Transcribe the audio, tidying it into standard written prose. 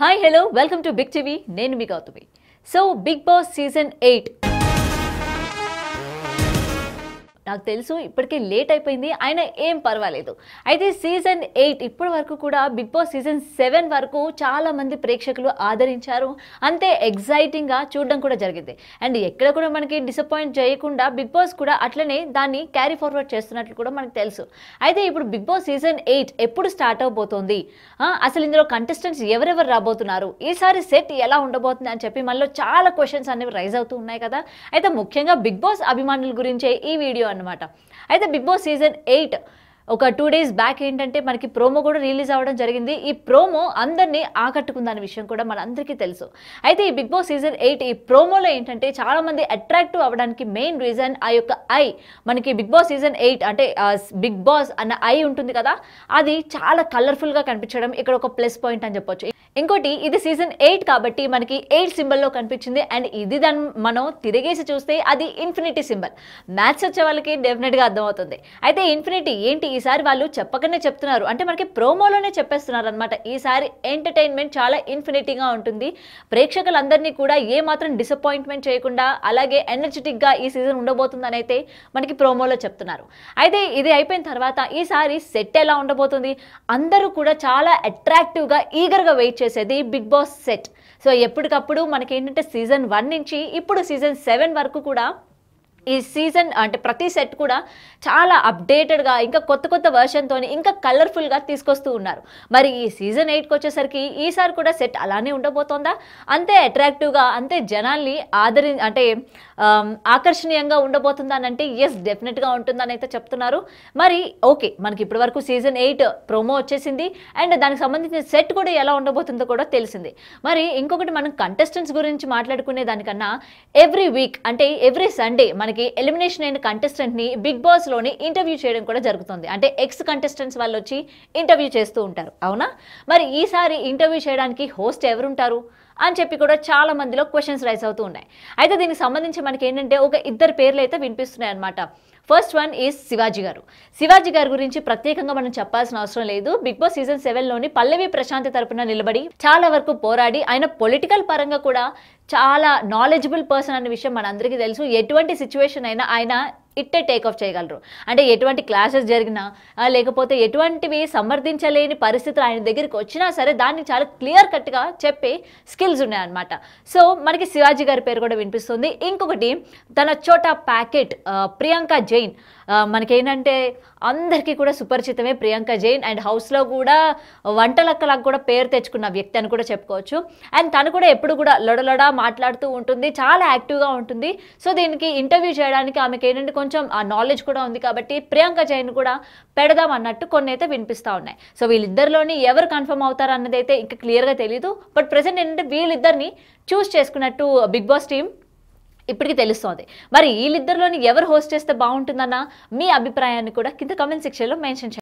Hi, hello, welcome to Big TV. నేను మీ Gautami. So, Big Boss Season 8. నాకు తెలుసు ఇప్పటికే లేట్ అయిపోయింది అయినా ఏం పర్వాలేదు. అయితే సీజన్ 8 ఇప్పటి వరకు కూడా బిగ్ బాస్ సీజన్ 7 వరకు చాలా మంది ప్రేక్షకులు ఆదరించారు. అంతే ఎగ్జైటింగ్గా చూడడం కూడా జరిగింది. అండ్ ఎక్కడ కూడా మనకి డిసప్పాయింట్ చేయకుండా బిగ్ బాస్ కూడా అట్లనే దాన్ని క్యారీ ఫార్వర్డ్ చేస్తున్నట్లు కూడా మనకు తెలుసు. అయితే ఇప్పుడు బిగ్ బాస్ సీజన్ 8 ఎప్పుడు స్టార్ట్ అవబోతోంది, అసలు ఇందులో కంటెస్టెంట్స్ ఎవరెవరు రాబోతున్నారు, ఈసారి సెట్ ఎలా ఉండబోతుంది అని చెప్పి మనలో చాలా క్వశ్చన్స్ అనేవి రైజ్ అవుతూ ఉన్నాయి కదా. అయితే ముఖ్యంగా బిగ్ బాస్ అభిమానుల గురించే ఈ వీడియో అన్నమాట. అయితే బిగ్ బాస్ సీజన్ 8 ఒక 2 days బ్యాక్ ఏంటంటే మనకి ప్రోమో కూడా రిలీజ్ అవ్వడం జరిగింది. ఈ ప్రోమో అందరినీ ఆకట్టుకుందనే విషయం కూడా మనందరికీ తెలుసు. అయితే ఈ బిగ్ బాస్ సీజన్ 8 ఈ ప్రోమోలో ఏంటంటే చాలా మంది అట్రాక్టివ్ అవ్వడానికి మెయిన్ రీజన్ ఆ యొక్క ఐ. మనకి బిగ్ బాస్ సీజన్ 8 అంటే బిగ్ బాస్ అన్న ఐ ఉంటుంది కదా, అది చాలా కలర్ఫుల్గా కనిపించడం ఇక్కడ ఒక ప్లస్ పాయింట్ అని చెప్పొచ్చు. ఇంకోటి ఇది సీజన్ 8 కాబట్టి మనకి 8 సింబల్లో కనిపించింది. అండ్ ఇది దాన్ని మనం తిరిగేసి చూస్తే అది ఇన్ఫినిటీ సింబల్. మ్యాథ్స్ వచ్చే వాళ్ళకి డెఫినెట్గా అర్థమవుతుంది. అయితే ఇన్ఫినిటీ ఏంటి ఈసారి వాళ్ళు చెప్పకనే చెప్తున్నారు, అంటే మనకి ప్రోమోలోనే చెప్పేస్తున్నారు అనమాట. ఈసారి ఎంటర్టైన్మెంట్ చాలా ఇన్ఫినిటీగా ఉంటుంది. ప్రేక్షకులందరినీ కూడా ఏమాత్రం డిసప్పాయింట్మెంట్ చేయకుండా అలాగే ఎనర్జెటిక్గా ఈ సీజన్ ఉండబోతుందని అయితే మనకి ప్రోమోలో చెప్తున్నారు. అయితే ఇది అయిపోయిన తర్వాత ఈసారి సెట్ ఎలా ఉండబోతుంది, అందరూ కూడా చాలా అట్రాక్టివ్గా ఈగర్గా వెయిట్ చేసేది బిగ్ బాస్ సెట్. సో ఎప్పటికప్పుడు మనకి ఏంటంటే సీజన్ 1 నుంచి ఇప్పుడు సీజన్ 7 వరకు కూడా ఈ సీజన్ అంటే ప్రతి సెట్ కూడా చాలా అప్డేటెడ్గా ఇంకా కొత్త కొత్త వర్షన్తో ఇంకా కలర్ఫుల్గా తీసుకొస్తూ ఉన్నారు. మరి ఈ సీజన్ 8కి వచ్చేసరికి ఈసారి కూడా సెట్ అలానే ఉండబోతోందా, అంతే అట్రాక్టివ్గా అంతే జనాల్ని అంటే ఆకర్షణీయంగా ఉండబోతుందా అని అంటే ఎస్ డెఫినెట్గా ఉంటుందని అయితే చెప్తున్నారు. మరి ఓకే, మనకి ఇప్పటి వరకు సీజన్ 8 ప్రోమో వచ్చేసింది అండ్ దానికి సంబంధించిన సెట్ కూడా ఎలా ఉండబోతుందో కూడా తెలిసింది. మరి ఇంకొకటి మనం కంటెస్టెంట్స్ గురించి మాట్లాడుకునే దానికన్నా ఎవ్రీ వీక్ అంటే ఎవ్రీ సండే మనకి ఎలిమినేషన్ అయిన కంటెస్టెంట్ని బిగ్ బాస్లోని ఇంటర్వ్యూ చేయడం కూడా జరుగుతుంది. అంటే ఎక్స్ కంటెస్టెంట్స్ వాళ్ళు వచ్చి ఇంటర్వ్యూ చేస్తూ ఉంటారు, అవునా? మరి ఈసారి ఇంటర్వ్యూ చేయడానికి హోస్ట్ ఎవరుంటారు అని చెప్పి కూడా చాలా మందిలో క్వశ్చన్స్ రైజ్ అవుతూ ఉన్నాయి. అయితే దీనికి సంబంధించి మనకి ఏంటంటే ఒక ఇద్దరు పేర్లు అయితే వినిపిస్తున్నాయి అనమాట. ఫస్ట్ వన్ ఈజ్ శివాజీ గారు. శివాజీ గారి గురించి ప్రత్యేకంగా మనం చెప్పాల్సిన అవసరం లేదు. బిగ్ బాస్ సీజన్ 7లోని పల్లవి ప్రశాంతి తరపున నిలబడి చాలా వరకు పోరాడి ఆయన పొలిటికల్ పరంగా కూడా చాలా నాలెడ్జబుల్ పర్సన్ అనే విషయం మనందరికీ తెలుసు. ఎటువంటి సిచ్యువేషన్ అయినా ఆయన ఇట్టే టేక్ ఆఫ్ చేయగలరు. అంటే ఎటువంటి క్లాసెస్ జరిగినా లేకపోతే ఎటువంటివి సమర్థించలేని పరిస్థితులు ఆయన దగ్గరికి వచ్చినా సరే దాన్ని చాలా క్లియర్ కట్గా చెప్పే స్కిల్స్ ఉన్నాయన్నమాట. సో మనకి శివాజీ గారి పేరు కూడా వినిపిస్తుంది. ఇంకొకటి తన చోటా ప్యాకెట్ ప్రియాంక జైన్. మనకేంటంటే అందరికీ కూడా సుపరిచితమే ప్రియాంక జైన్. అండ్ హౌస్లో కూడా వంటలక్కలకు కూడా పేరు తెచ్చుకున్న వ్యక్తి అని కూడా చెప్పుకోవచ్చు. అండ్ తను కూడా ఎప్పుడు కూడా లొడలొడ మాట్లాడుతూ ఉంటుంది, చాలా యాక్టివ్గా ఉంటుంది. సో దీనికి ఇంటర్వ్యూ చేయడానికి ఆమెకి ఏంటంటే కొంచెం ఆ నాలెడ్జ్ కూడా ఉంది కాబట్టి ప్రియాంక జైన్ కూడా పెడదాం అన్నట్టు కొన్ని అయితే వినిపిస్తూ ఉన్నాయి. సో వీళ్ళిద్దరిలోని ఎవరు కన్ఫర్మ్ అవుతారు అన్నది అయితే ఇంకా క్లియర్గా తెలియదు. బట్ ప్రెసెంట్ ఏంటంటే వీళ్ళిద్దరిని చూస్ చేసుకున్నట్టు బిగ్ బాస్ టీం ఇప్పటికీ తెలుస్తోంది. మరి వీళ్ళిద్దరిలోని ఎవరు హోస్ట్ చేస్తే బాగుంటుందన్న మీ అభిప్రాయాన్ని కూడా కింద కామెంట్ సెక్షన్లో మెన్షన్ చేయండి.